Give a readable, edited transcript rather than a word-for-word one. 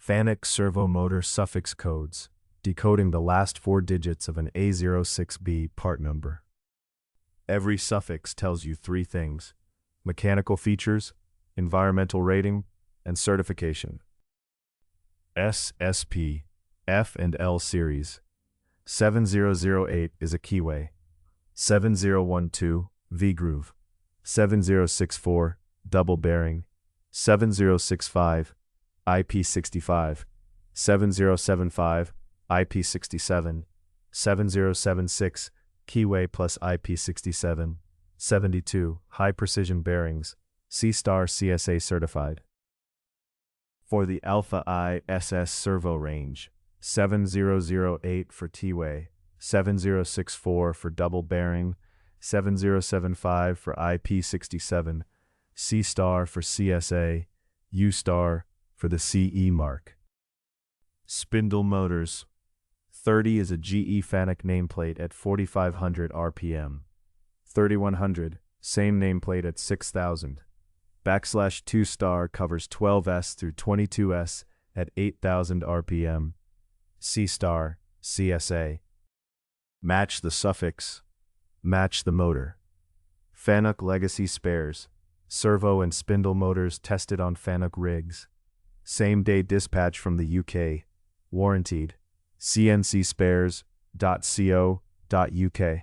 Fanuc Servo motor suffix codes, decoding the last 4 digits of an A06B part number. Every suffix tells you 3 things: mechanical features, environmental rating, and certification. S, SP, F, and L series. 7008 is a keyway. 7012, V-groove. 7064, double bearing. 7065, IP65. 7075, IP67. 7076, keyway plus IP67. 72, high precision bearings, C-star CSA certified. For the Alpha I SS servo range, 7008 for T-way, 7064 for double bearing, 7075 for IP67, C-star for CSA, U-star for the CE mark. Spindle motors. 30 is a GE Fanuc nameplate at 4500 RPM. 3100, same nameplate at 6000. /2 covers 12S through 22S at 8000 RPM. C-star, CSA. Match the suffix. Match the motor. Fanuc legacy spares. Servo and spindle motors tested on Fanuc rigs. Same-day dispatch from the UK. Warranted. cncspares.co.uk.